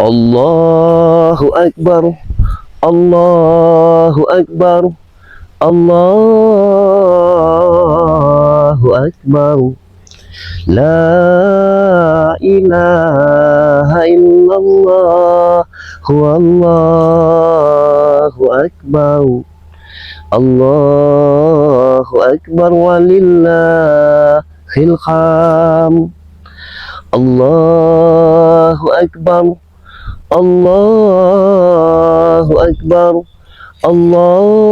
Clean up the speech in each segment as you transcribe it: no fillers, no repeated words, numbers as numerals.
Allahu Akbar, Allahu Akbar, Allahu Akbar. La ilaha illallah, Allahu Akbar. Allahu Akbar walillahil hamd. Allahu Akbar, Allahu Akbar, Allahu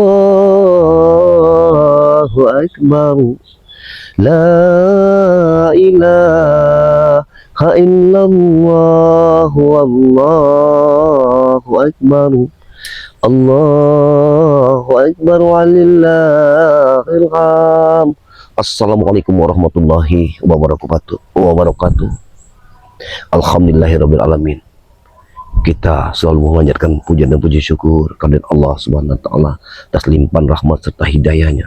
Akbar. La ilaha illallah, Allahu Akbar. Allahu Akbar walillahil hamd. Assalamualaikum warahmatullahi wabarakatuh. Alhamdulillahirabbil alamin. Kita selalu memanjatkan pujian dan puji syukur kepada Allah Subhanahu wa taala atas limpahan rahmat serta hidayahnya,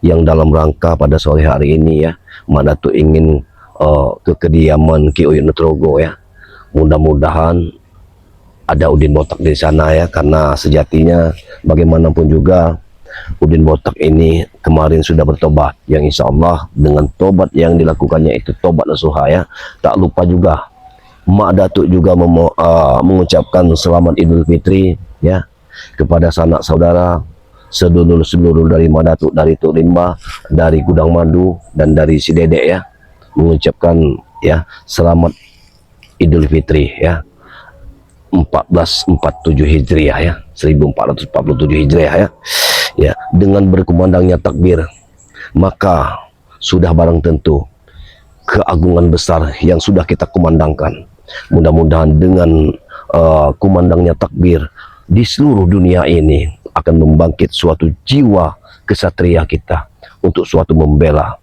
yang dalam rangka pada sore hari ini ya, Madatu ingin ke kediaman Ki Uyut Nutrogo ya. Mudah-mudahan ada Udin Botak di sana ya, karena sejatinya bagaimanapun juga Udin Botak ini kemarin sudah bertobat, yang insya Allah dengan tobat yang dilakukannya itu tobat nasuha ya. Tak lupa juga Mak Datuk juga mengucapkan selamat Idul Fitri ya kepada sanak saudara seluruh dari Mak Datuk, dari Tuk Rimba, dari Gudang Madu, dan dari si Dedek ya, mengucapkan ya selamat Idul Fitri ya 1447 Hijriah ya, 1447 Hijriah ya. Ya, dengan berkumandangnya takbir, maka sudah barang tentu keagungan besar yang sudah kita kumandangkan. Mudah-mudahan dengan kumandangnya takbir di seluruh dunia ini akan membangkit suatu jiwa kesatria kita untuk suatu membela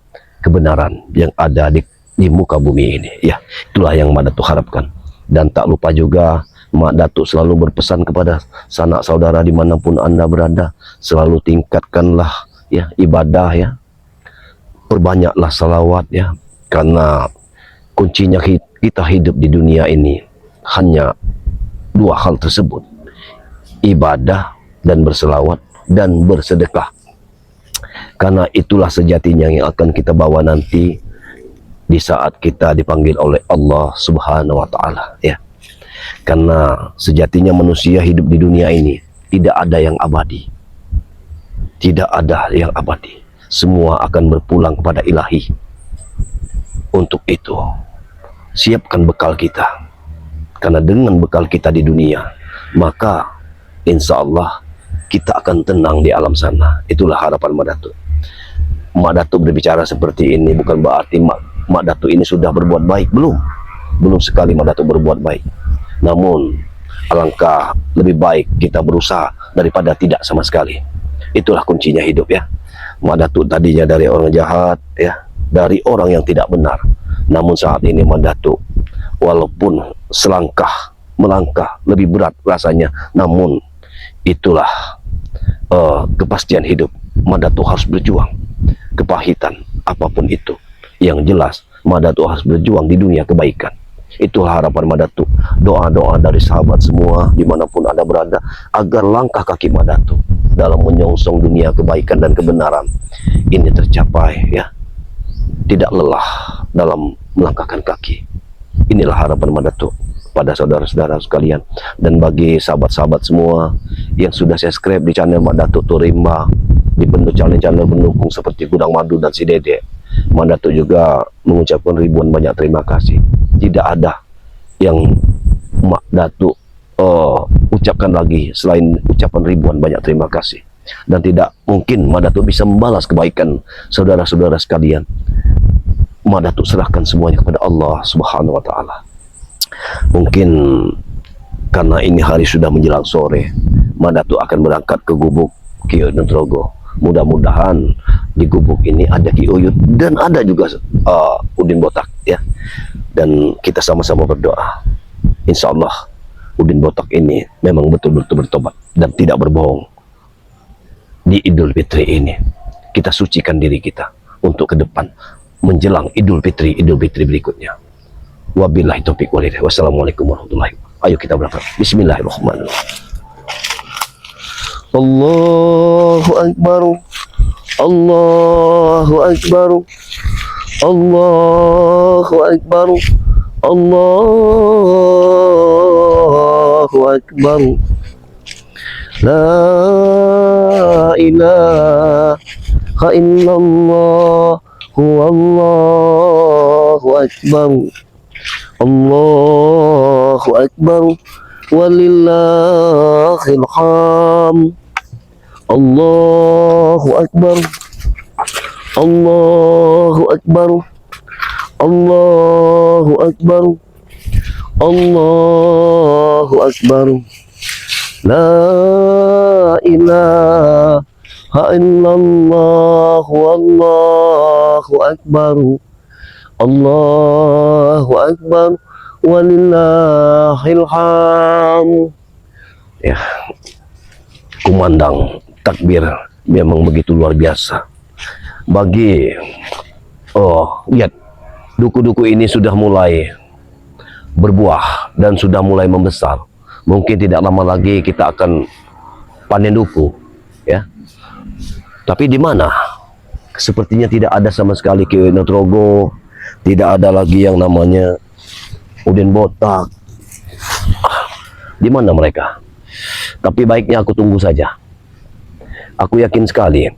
kebenaran yang ada di muka bumi ini ya. Itulah yang Mak Datuk harapkan. Dan tak lupa juga Mak Datuk selalu berpesan kepada sanak saudara dimanapun Anda berada, selalu tingkatkanlah ya ibadah ya, perbanyaklah salawat ya, karena kuncinya kita hidup di dunia ini hanya dua hal tersebut, ibadah dan berselawat dan bersedekah. Karena itulah sejatinya yang akan kita bawa nanti di saat kita dipanggil oleh Allah Subhanahu wa taala ya. Karena sejatinya manusia hidup di dunia ini tidak ada yang abadi. Tidak ada yang abadi. Semua akan berpulang kepada Ilahi. Untuk itu, siapkan bekal kita. Karena dengan bekal kita di dunia, maka insya Allah kita akan tenang di alam sana. Itulah harapan Mak Datuk. Mak Datuk berbicara seperti ini bukan berarti Mak Datuk ini sudah berbuat baik. Belum sekali Mak Datuk berbuat baik. Namun alangkah lebih baik kita berusaha daripada tidak sama sekali. Itulah kuncinya hidup ya. Mak Datuk tadinya dari orang jahat ya, dari orang yang tidak benar. Namun saat ini Mak Datuk walaupun melangkah lebih berat rasanya, namun itulah kepastian hidup. Mak Datuk harus berjuang kepahitan apapun itu. Yang jelas Mak Datuk harus berjuang di dunia kebaikan. Itulah harapan Mak Datuk. Doa-doa dari sahabat semua dimanapun Anda berada, agar langkah kaki Mak Datuk dalam menyongsong dunia kebaikan dan kebenaran ini tercapai ya. Tidak lelah dalam melangkahkan kaki. Inilah harapan Mak Datuk pada saudara-saudara sekalian. Dan bagi sahabat-sahabat semua yang sudah subscribe di channel Mak Datuk Tuk Rimba, di channel-channel pendukung seperti Gudang Madu dan si Dedek, Mak Datuk juga mengucapkan ribuan banyak terima kasih. Tidak ada yang Mak Datuk ucapkan lagi selain ucapan ribuan banyak terima kasih. Dan tidak mungkin Mak Datuk bisa membalas kebaikan saudara-saudara sekalian. Mak Datuk serahkan semuanya kepada Allah Subhanahu wa taala. Mungkin karena ini hari sudah menjelang sore, Mak Datuk akan berangkat ke gubuk Ki Uyut Nutrogo. Mudah-mudahan di gubuk ini ada Ki Uyut dan ada juga Udin Botak ya. Dan kita sama-sama berdoa, insya Allah Udin Botak ini memang betul-betul bertobat dan tidak berbohong. Di Idul Fitri ini kita sucikan diri kita untuk ke depan menjelang Idul Fitri berikutnya. Wabillahi taufiq walhidayah. Wassalamualaikum warahmatullahi wabarakatuh. Ayo kita berangkat. Bismillahirrahmanirrahim. Allahu Akbar. Allahu Akbar. Allahu Akbar. Allahu Akbar. La ilaha illallah. Allahu Akbar. Allahu Akbar. Walillahil hamd. Allahu Akbar. Allahu Akbar. Allahu Akbar. Allahu Akbar. La ilaha illallah. Wallahu Akbar. Allahu Akbar. Walillahil hamd. Ya, kumandang takbir memang begitu luar biasa. Lihat, duku-duku ini sudah mulai berbuah dan sudah mulai membesar. Mungkin tidak lama lagi kita akan panen duku, ya. Tapi di mana? Sepertinya tidak ada sama sekali Kiai Trogo, tidak ada lagi yang namanya Udin Botak. Di mana mereka? Tapi baiknya aku tunggu saja. Aku yakin sekali,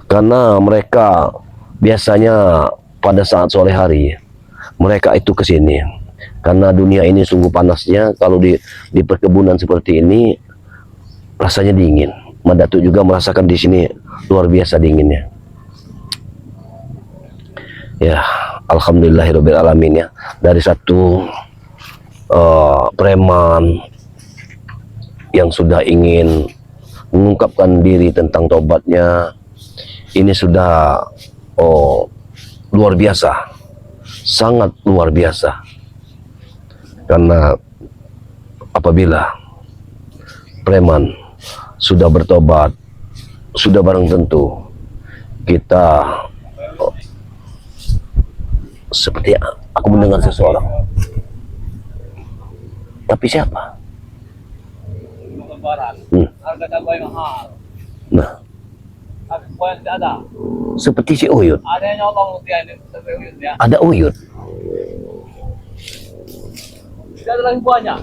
karena mereka biasanya pada saat sore hari mereka itu ke sini. Karena dunia ini sungguh panasnya, kalau di perkebunan seperti ini rasanya dingin. Datuk juga merasakan di sini luar biasa dinginnya. Ya, alhamdulillahirabbil alamin ya. Dari satu preman yang sudah ingin mengungkapkan diri tentang tobatnya, ini sudah luar biasa, sangat luar biasa. Karena apabila preman sudah bertobat, sudah barang tentu kita seperti aku mendengar seseorang. Tapi siapa? Harga cabai mahal. Nah, Habis buah tidak ada. seperti si Uyut. Ada yang nyolong dia ini sampai uyut ya. Ada Uyut. Tidak ada lagi buahnya.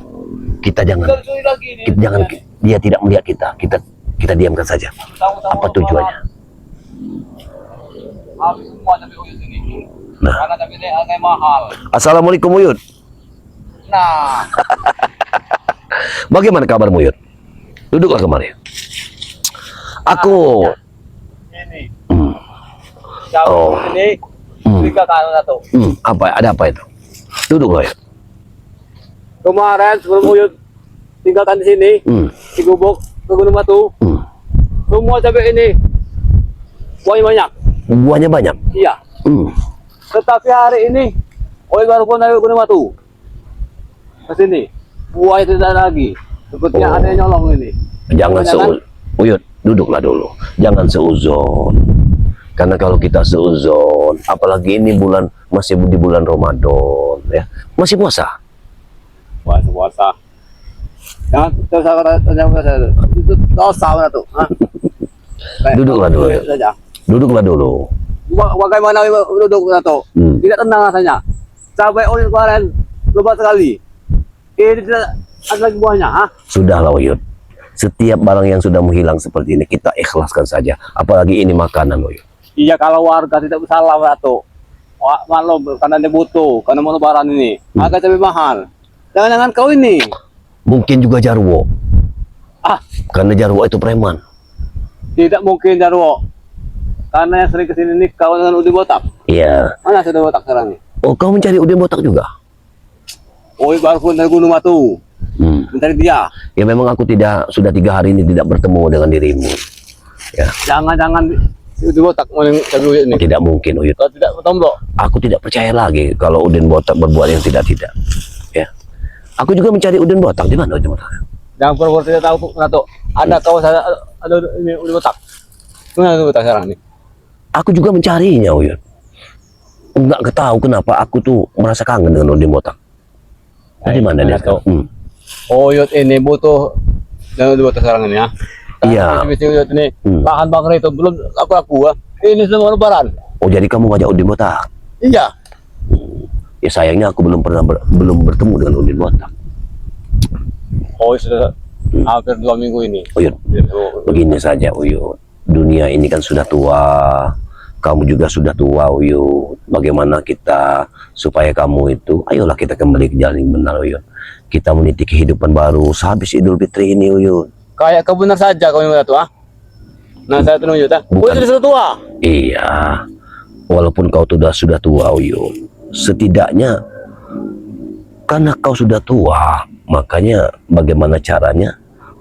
Kita jangan, Tidak dicuri lagi ini. kita jangan, dia tidak melihat kita. Kita diamkan saja. Tahu-tahu Apa tujuannya? Habis semua cabai uyut ini. Nah. Karena cabai ini harga mahal. Assalamualaikum Uyut. Nah, Bagaimana kabarmu Uyut? Duduklah kemari. Aku ini. hmm, Jauh ini. Tiga kali satu. ada apa itu? Duduklah ya. Kemarin sebelum uyut tinggalkan di sini, di Gubuk ke Gunung Batu, semua cabai ini buahnya banyak. Buahnya banyak. Iya. Tetapi hari ini, uyut baru pun dari Gunung Batu ke sini, buah itu tidak ada lagi. Sepertinya ada yang nyolong ini. Jangan seuzon. Uyut, duduklah dulu. Jangan seuzon. Karena kalau kita seuzon, apalagi ini masih di bulan Ramadan, ya, masih puasa. Puasa. Jangan terus itu dosa mana tuh? Duduklah dulu. Saja. Duduklah dulu. Bagaimana duduk tuh? Tidak tenang rasanya. Cabai uyut kemarin lebat sekali. Ini tidak ada lagi buahnya, ha? Sudahlah Uyut. Setiap barang yang sudah menghilang seperti ini kita ikhlaskan saja. Apalagi ini makanan Uyut. Iya, kalau warga tidak bersalah tuh. Maklum karena dia butuh, karena mau lebaran ini. Harga cabai mahal. Jangan-jangan kau ini. Mungkin juga Jarwo. Karena Jarwo itu preman. Tidak mungkin Jarwo. Karena yang sering kesini nih kau dengan Udin Botak. Iya. Mana sudah Botak sekarang nih? Oh, kau mencari Udin Botak juga? Oh, baru pun dari Gunung Batu. Mencari dia. Ya memang aku sudah 3 hari ini tidak bertemu dengan dirimu. Ya. Jangan-jangan Udin Botak mau yang cabai uyut ini. Tidak mungkin Uyut. Kalau tidak bertombok. Aku tidak percaya lagi kalau Udin Botak berbuat yang tidak-tidak. Ya. Aku juga mencari Udin Botak. Di mana Udin Botak? Jangan pura-pura tidak tahu tuh. Ada kawan saya ada ini Udin Botak. Mana Udin Botak sekarang nih? Aku juga mencarinya Uyut. Enggak tahu kenapa aku tuh merasa kangen dengan Udin Botak. Dari mana dia? Uyut ini butuh dan butuh sekarang ini ya. Iya. Uyut ini bahan bakar itu belum aku ini semua lebaran. Oh, jadi kamu ngajak Udin Botak? Iya. Ya sayangnya aku belum belum bertemu dengan Udin Botak. Oh, sudah hampir 2 minggu ini. Uyut, begini saja Uyut. Dunia ini kan sudah tua. Kamu juga sudah tua Uyut. Bagaimana kita supaya kamu itu, ayolah kita kembali ke jalan yang benar Uyut. Kita meniti kehidupan baru sehabis Idul Fitri ini Uyut. Kayak kau benar saja kau yang tua. Nah, saya tuh Uyut ah. Bukan. Uyut sudah tua. Iya. Walaupun kau sudah tua Uyut, setidaknya karena kau sudah tua, makanya bagaimana caranya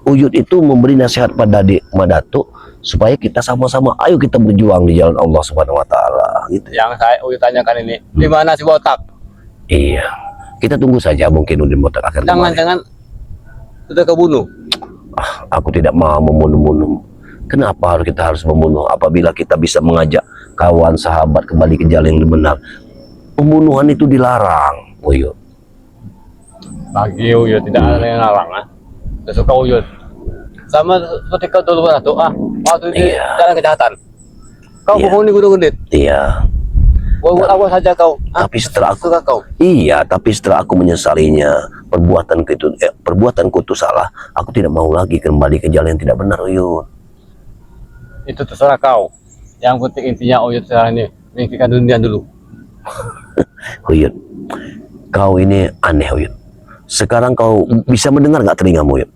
Uyut itu memberi nasihat pada adik Madato supaya kita sama-sama ayo kita berjuang di jalan Allah Subhanahu wa taala gitu. Yang saya Uyut tanyakan ini, di mana si botak? Iya. Kita tunggu saja mungkin Udin Botak akan kembali. Jangan-jangan sudah kebunuh. Aku tidak mau membunuh. Kenapa kita harus membunuh apabila kita bisa mengajak kawan sahabat kembali ke jalan yang benar? Pembunuhan itu dilarang, Uyut. Bagi Uyut tidak ada yang larang ah. Saya suka Uyut. Sama seperti kau dulu tuh waktu di Iya. jalan kejahatan. Kau Iya. bohong di gunung gendit. Iya. Buat apa saja kau? Tapi setelah aku suka kau. Iya, tapi setelah aku menyesalinya, perbuatanku itu salah. Aku tidak mau lagi kembali ke jalan yang tidak benar, Uyut. Itu terserah kau. Yang penting intinya Uyut sekarang ini meninggikan dunia dulu. Uyut, kau ini aneh, Uyut. Sekarang kau bisa mendengar nggak telingamu, Uyut?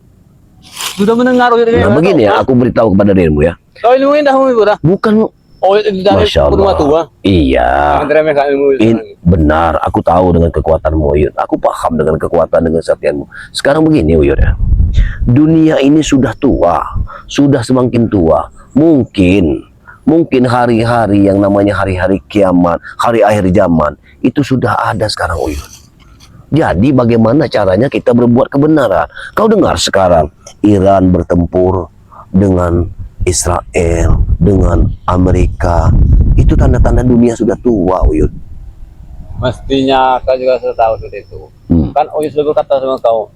Sudah mendengar Uyut ini. Nah, begini ya, aku beritahu kepada dirimu ya. Kau ilmu indah Uyut dah. Bukan, Uyut ini dari Masya rumah Allah. tua. Iya. Jangan remehkan ilmu Uyut. Benar, aku tahu dengan kekuatanmu, Uyut. Aku paham dengan kekuatan, dengan kesaktianmu. Sekarang begini, Uyut ya. Dunia ini sudah tua, sudah semakin tua. Mungkin hari-hari yang namanya hari-hari kiamat, hari akhir zaman, itu sudah ada sekarang, Uyut. Jadi bagaimana caranya kita berbuat kebenaran? Kau dengar sekarang, Iran bertempur dengan Israel, dengan Amerika. Itu tanda-tanda dunia sudah tua, Uyut. Mestinya kau juga sudah tahu seperti itu. Hmm. Kan Uyut sudah berkata sama kau.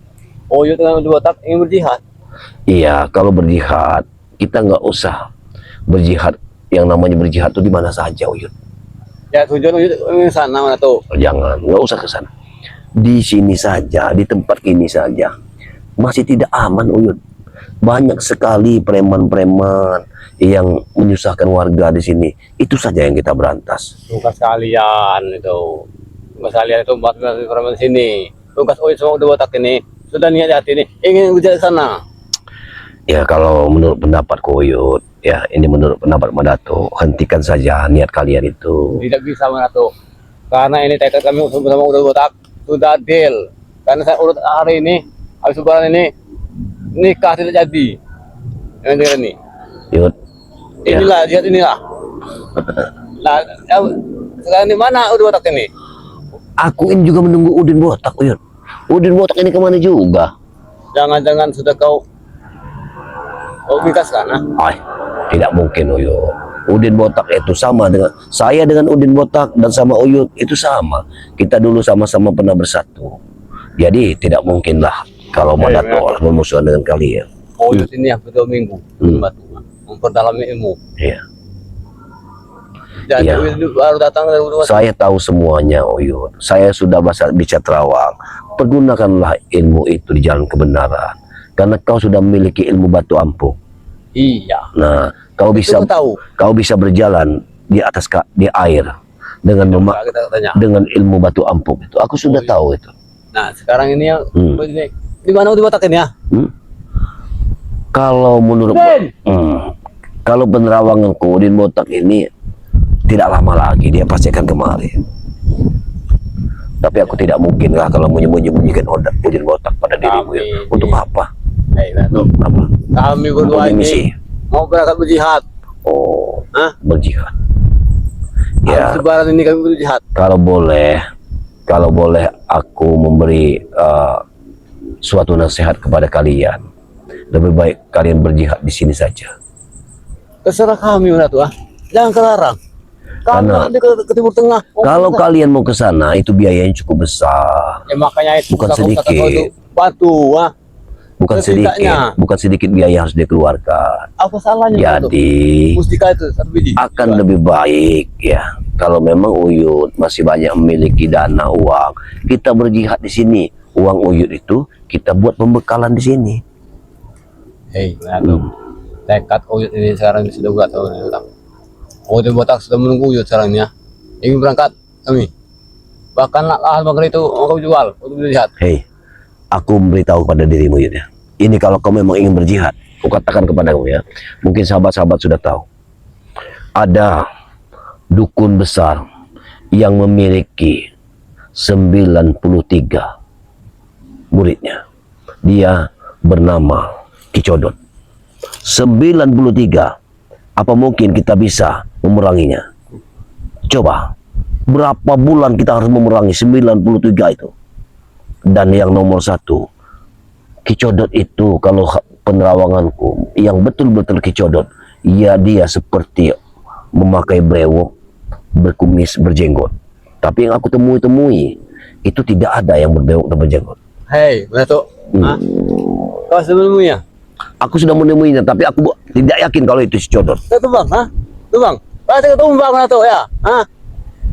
Uyut dengan Uyut botak ingin berjihad. Iya, kalau berjihad, kita nggak usah berjihad. Yang namanya berjihad itu di mana saja, Uyut. Ya tujuan Uyut ke sana mana tuh? Jangan, nggak usah ke sana. Di sini saja, di tempat ini saja. Masih tidak aman, Uyut. Banyak sekali preman-preman yang menyusahkan warga di sini. Itu saja yang kita berantas. Tugas kalian itu. Tugas kalian itu buat di sini. Tugas Uyut sama Uyut botak ini sudah niat di hati ini ingin berjihad ke sana. Ya kalau menurut pendapatku, Uyut, ya ini menurut pendapat Madato, hentikan saja niat kalian itu. Tidak bisa mana tuh. Karena ini tekad kami sama Uyut botak sudah deal. Karena saya urut hari ini habis lebaran ini nikah tidak jadi. Yang dengar ini. Uyut, ya. Inilah jihad inilah. Nah, sekarang di mana Uyut botak ini? Aku ini juga menunggu Udin Botak, Uyut. Udin Botak ini kemana juga? Jangan-jangan sudah kau minta sana? Ay, tidak mungkin, Uyut. Udin Botak itu sama dengan saya, dengan Udin Botak dan sama Uyut itu sama. Kita dulu sama-sama pernah bersatu. Jadi tidak mungkin lah kalau Madato harus bermusuhan dengan kalian. Uyut ini yang kedua minggu memperdalam ilmu. Iya. Jadi Iya. Uyut baru datang dari Uyut. Saya tahu semuanya, Uyut. Saya sudah bicara terawang. Pergunakanlah ilmu itu di jalan kebenaran. Karena kau sudah memiliki ilmu batu ampuh. Iya. Nah, kau bisa Itu tahu. kau bisa berjalan di atas di air dengan Kita tanya. dengan ilmu batu ampuh itu. Aku sudah tahu itu. Nah, sekarang ini yang Hmm. ini di mana Uyut botak ini ya? Kalau menurut Ben! kalau penerawanganku, Udin Botak ini tidak lama lagi dia pasti akan kemari. Tapi aku tidak mungkin lah kalau menyembunyikan Udin Botak pada dirimu. Ya. Untuk apa? Nah, tuh. Apa? Kami berdua Mempunyai misi. ini mau berangkat berjihad. Oh, Hah? berjihad. Ya. Ya, Lebaran ini kami berjihad. kalau boleh aku memberi suatu nasihat kepada kalian. Lebih baik kalian berjihad di sini saja. Terserah kami mana tuh ah. Jangan kelarang. Kami Karena- nanti ke Timur Tengah. Kalau kalian mau ke sana, itu biayanya cukup besar. makanya itu Bukan kata- kata sedikit. kau itu batu ah. bukan sedikit biaya harus dikeluarkan. Apa salahnya itu? Jadi Mustika itu 1 biji. akan lebih baik ya kalau memang Uyut masih banyak memiliki dana uang, kita berjihad di sini. Uang Uyut itu kita buat pembekalan di sini. Hei, tekad Uyut ini sekarang sudah bulat tahun ini. Uyut Botak sudah menunggu Uyut sekarang ini ya. Ingin berangkat kami. Bahkan lahan bangker itu mau kami jual untuk berjihad. Hei, aku memberitahu kepada dirimu Uyut ya. Ini kalau kau memang ingin berjihad, aku katakan kepadamu ya. Mungkin sahabat-sahabat sudah tahu. Ada dukun besar yang memiliki 93 muridnya. Dia bernama Kicodot. 93. Apa mungkin kita bisa memeranginya? Coba, berapa bulan kita harus memerangi 93 itu? Dan yang nomor 1, Kicodot itu kalau penerawanganku, yang betul-betul Kicodot, ya dia seperti memakai brewok, berkumis, berjenggot. Tapi yang aku temui itu tidak ada yang berbrewok dan berjenggot. Hei, Datuk. Kau sebelumnya? Aku sudah menemuinya, tapi aku tidak yakin kalau itu si Codot. Tumbang, tumbang. Pasti tumbang Datuk ya?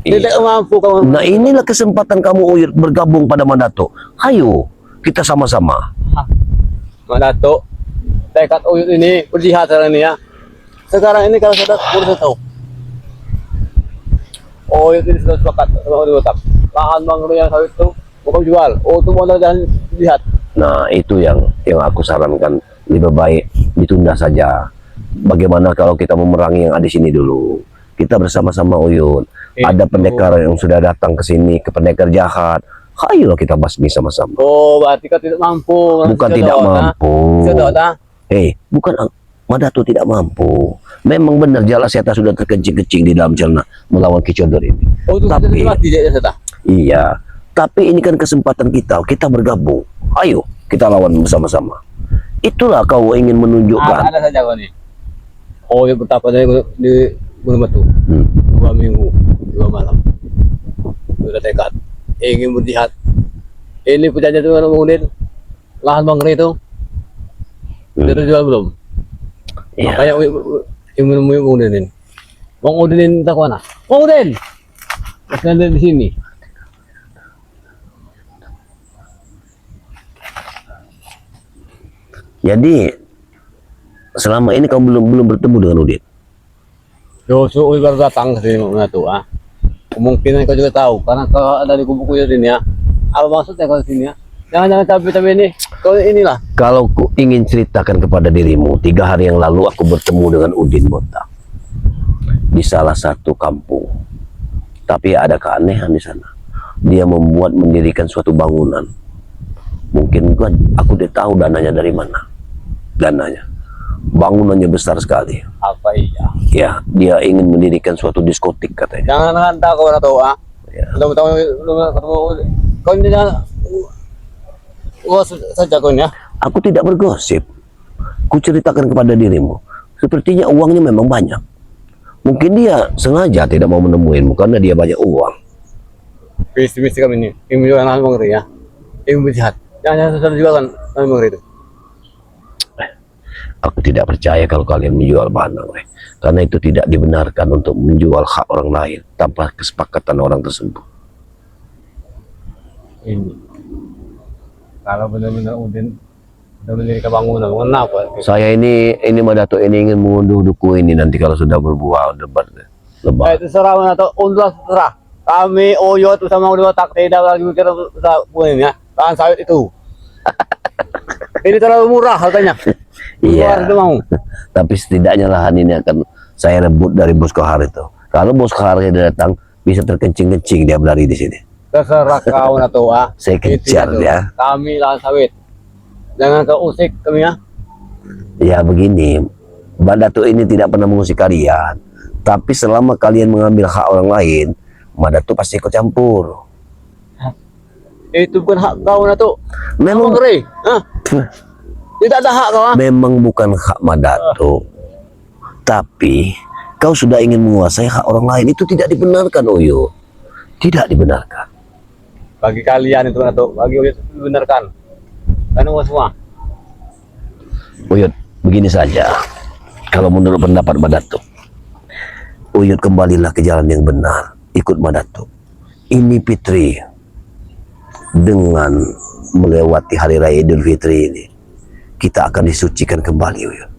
Tidak mampu kamu. Nah inilah kesempatan kamu Uyut bergabung pada Mandato. Ayo, kita sama-sama. Datuk, tekad Uyut ini berjihad sekarang ini ya. Sekarang ini kalau saya tahu. Uyut ini sudah sepakat sama Uyut Botak. Lahan mangrove yang sawit itu bukan jual. Itu modal dan jihad. Nah itu yang aku sarankan, lebih baik ditunda saja. Bagaimana kalau kita memerangi yang ada di sini dulu? Kita bersama-sama Uyut. Ada pendekar yang sudah datang ke sini, ke pendekar jahat. Ayolah kita basmi sama-sama. Oh, berarti kau tidak mampu. Bukan tidak mampu. Bukan Mandato tidak mampu. Memang benar jala seta sudah terkencing-kencing di dalam celana melawan Kicodot ini. Oh, itu tapi mati dia seta. iya, tapi ini kan kesempatan kita bergabung. Ayo kita lawan bersama-sama. Itulah kau ingin menunjukkan. Ada saja kau nih. Oh, ya betapa di Gunung Batu. 2 minggu, 2 malam. Sudah tekad. Ingin berjihad. Ini perjanjian dengan Udin. Lahan mangrove itu. Sudah terjual belum? Iya. Makanya yang menemui Bang Udin. Bang Udin tak mana? Bang Udin! Masih ada di sini. Jadi selama ini kamu belum bertemu dengan Udin. Joshua baru datang ke sini Mandato. Kemungkinan kau juga tahu karena kau ada di kubu Udin ya. Apa maksudnya kau di sini ya? Jangan cabai ini. Kau inilah. Kalau ku ingin ceritakan kepada dirimu, 3 hari yang lalu aku bertemu dengan Udin Botak di salah satu kampung. Tapi ada keanehan di sana. Dia mendirikan suatu bangunan. Mungkin aku tidak tahu dananya dari mana. Dananya. Bangunannya besar sekali. Apa iya? Ya, dia ingin mendirikan suatu diskotik katanya. Jangan hantar kau Mandato. Ya. Belum tahu ketemu. Kau ini jangan. Saja kau ya. Aku tidak bergosip. Ku ceritakan kepada dirimu. Sepertinya uangnya memang banyak. Mungkin dia sengaja tidak mau menemuimu karena dia banyak uang. Pesimis kami ini. Ingin menjual lahan mangrove ya. Ingin berjihad. Jangan sudah jualkan lahan mangrove itu. Aku tidak percaya kalau kalian menjual bahan mangrove. Karena itu tidak dibenarkan untuk menjual hak orang lain tanpa kesepakatan orang tersebut. Ini. Kalau benar-benar Udin sudah mendirikan bangunan, kenapa? Saya ini Mandato ini ingin mengunduh duku ini nanti kalau sudah berbuah lebat. Itu serah Mandato, undur serah. Kami Uyut bersama Udin Botak tidak lagi mikir punya ya. Lahan sawit itu. Ini terlalu murah harganya. Iya. Itu mau. Tapi setidaknya lahan ini akan saya rebut dari Bos Kohar itu. Kalau Bos Kohar datang bisa terkencing-kencing dia berlari di sini. Terserah kau Mandato. Saya kejar ya. Kami lahan sawit. Jangan kau usik kami ya. Ya begini, Mandato ini tidak pernah mengusik kalian. Tapi selama kalian mengambil hak orang lain, Mandato pasti ikut campur. Itu bukan hak kau Mandato. Memang Tidak ada hak kau. Memang bukan hak Mandato. Tapi kau sudah ingin menguasai hak orang lain, itu tidak dibenarkan Uyut. Tidak dibenarkan. Bagi kalian itu Mandato, bagi Uyut itu dibenarkan. Karena semua. Uyut, begini saja. Kalau menurut pendapat Madatuk, Uyut kembalilah ke jalan yang benar, ikut Madatuk. Ini Fitri, dengan melewati hari raya Idul Fitri ini, kita akan disucikan kembali, Uyut.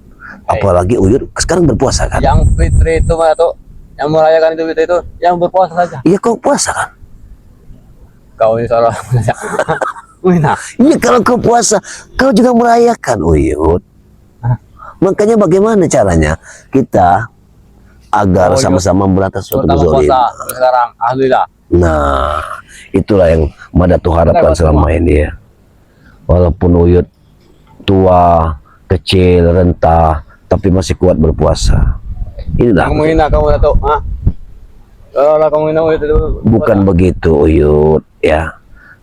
Apalagi Uyut sekarang berpuasa kan? Yang Fitri itu Madatuk, yang merayakan Idul Fitri itu yang berpuasa saja. Iya, kau puasa kan? Kau ini salah. Wina. Iya, kalau kau puasa, kau juga merayakan, Uyut. Makanya bagaimana caranya kita agar Oh, iya. sama-sama memberantas suatu Pertama kezolim. puasa sekarang, alhamdulillah. Nah, itulah yang Madatuk harapkan Dapat selama semua. ini ya. Walaupun Uyut tua, kecil, rentah, tapi masih kuat berpuasa. Inilah. Kamu hina kamu Datuk, ha? Kalau kamu hina itu Bukan begitu, Uyut, ya.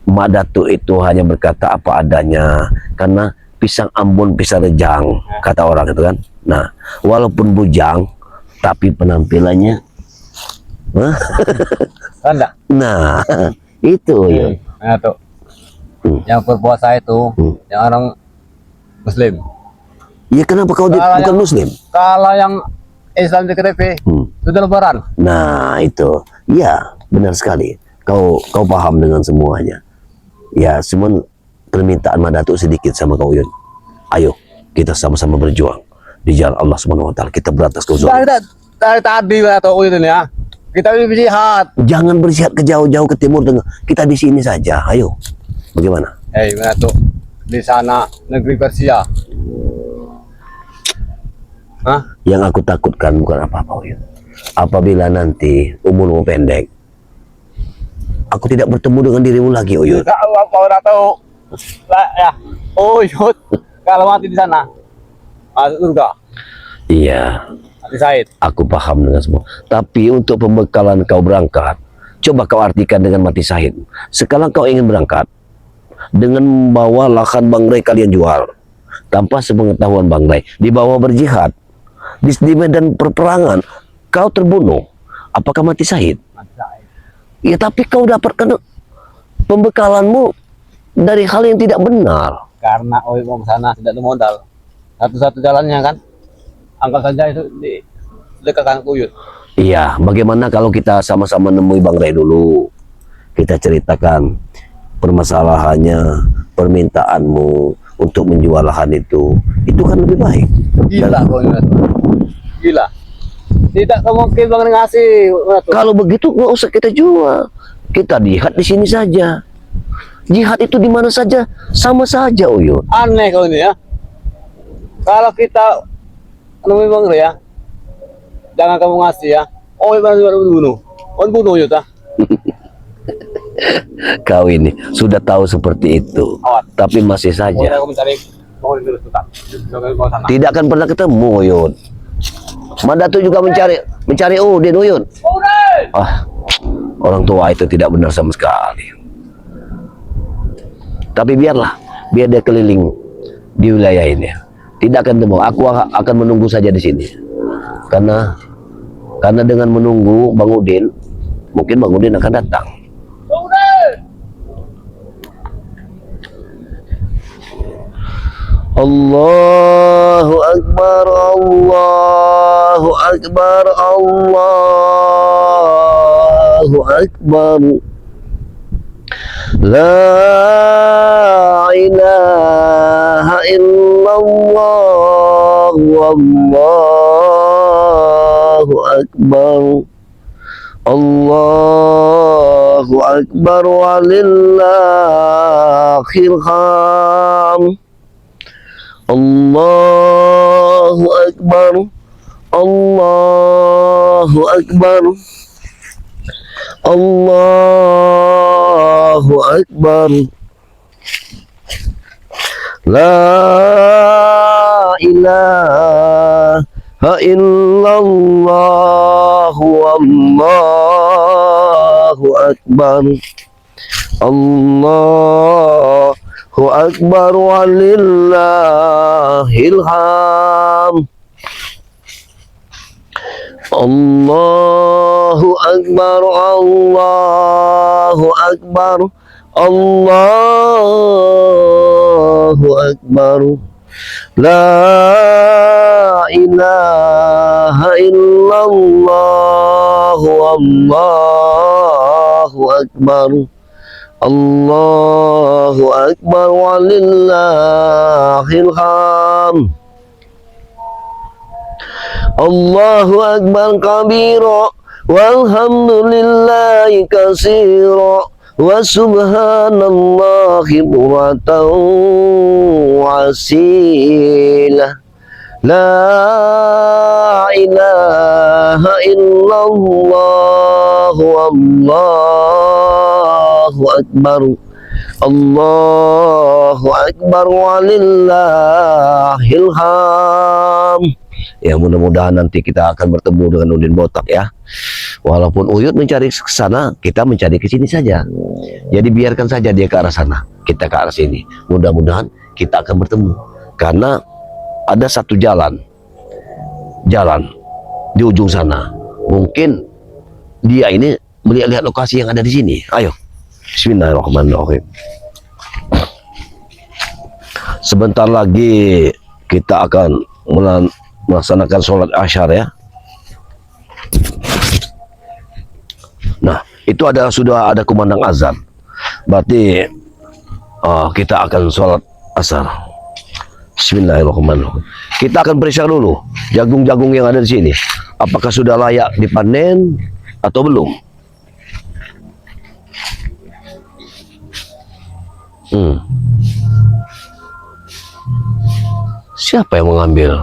Mak Datuk itu hanya berkata apa adanya, karena pisang Ambon pisang rejang, kata orang itu kan. Nah, walaupun bujang, tapi penampilannya, Anda. nah, itu Uyut. Datuk. Hmm. Yang berpuasa itu yang orang Muslim. Ya kenapa kau Kalau bukan yang- Muslim? Kalau yang Islam di KTP sudah lebaran. Nah, itu. Ya, benar sekali. Kau paham dengan semuanya. Ya, cuman permintaan Madatuk sedikit sama kau, Uyun. Ayo, kita sama-sama berjuang di jalan Allah Subhanahu wa taala. Kita berantas kezaliman. Dari tadi Datuk itu nih ya. Kita ini berjihad. Jangan bersihat ke jauh-jauh ke timur tengah. Kita di sini saja. Ayo. Bagaimana? Datuk. Di sana negeri Persia. Hah? Yang aku takutkan bukan apa-apa, Uyun. Apabila nanti umurmu pendek, aku tidak bertemu dengan dirimu lagi, Uyun. Tahu apa orang tahu? Lah ya. Oh, Yud. Kalau mati di sana masuk surga. Iya. Mati Said. Aku paham dengan semua. Tapi untuk pembekalan kau berangkat, coba kau artikan dengan mati syahid. Sekarang kau ingin berangkat dengan membawa lahan Bang Ray kalian jual. Tanpa sepengetahuan Bang Ray. Dibawa berjihad. Di medan perperangan, kau terbunuh. Apakah mati syahid? Mati Said. Ya, tapi kau dapatkan pembekalanmu dari hal yang tidak benar. Karena Oi mau ke sana tidak ada modal. Satu-satu jalannya kan. Anggap saja itu di dekatkan Kuyut. Iya, bagaimana kalau kita sama-sama nemui Bang Ray dulu? Kita ceritakan permasalahannya, permintaanmu untuk menjual lahan itu kan lebih baik. Gila kau ini Datuk. Gila. Tidak mungkin Bang ngasih Datuk. Kalau begitu nggak usah kita jual, kita jihad di sini saja. Jihad itu di mana saja sama saja, Uyun. Aneh kau ini ya. Kalau kita nemui Bang ya, jangan kamu ngasih ya. Oh, Bang bunuh. Oh, bunuh Yud ah. Kau ini sudah tahu seperti itu, Awas. tapi masih Oh, saja aku mencari mau terus tetap. Jangan kau sana. tidak akan pernah ketemu, Uyun. Mandatu juga mencari Udin, Uyun. Ah, orang tua itu tidak benar sama sekali. Tapi biar dia keliling di wilayah ini. Tidak akan ketemu. Aku akan menunggu saja di sini. Karena dengan menunggu Bang Udin, mungkin Bang Udin akan datang. Allahu Akbar, Allahu Akbar, Allahu Akbar. La ilaha illallah, wallahu akbar. Allahu akbar walillahil hamd. Allahu akbar. Allahu akbar. Allahu akbar. La ilaha illallah, wallahu akbar. Allahu akbar walillahil hamd. Allahu akbar, Allahu akbar, Allahu akbar. La ilaha illallah, Allahu akbar. Allahu akbar walillahil hamd. Allahu akbar kabira walhamdulillahi katsira wa subhanallahi bukratan wa asila. La ilaha illallah, Allahu akbar. Allahu akbar walillahil hamd. Ya, mudah-mudahan nanti kita akan bertemu dengan Udin Botak ya. Walaupun Uyut mencari ke sana, kita mencari ke sini saja. Jadi biarkan saja dia ke arah sana, kita ke arah sini. Mudah-mudahan kita akan bertemu. Karena ada satu jalan di ujung sana. Mungkin dia ini melihat lokasi yang ada di sini. Ayo, Bismillahirrahmanirrahim. Sebentar lagi kita akan melaksanakan sholat asyar ya. Nah, itu sudah ada kumandang azan. Berarti kita akan sholat asar. Bismillahirrahmanirrahim. Kita akan periksa dulu jagung-jagung yang ada di sini. Apakah sudah layak dipanen atau belum? Siapa yang mengambil?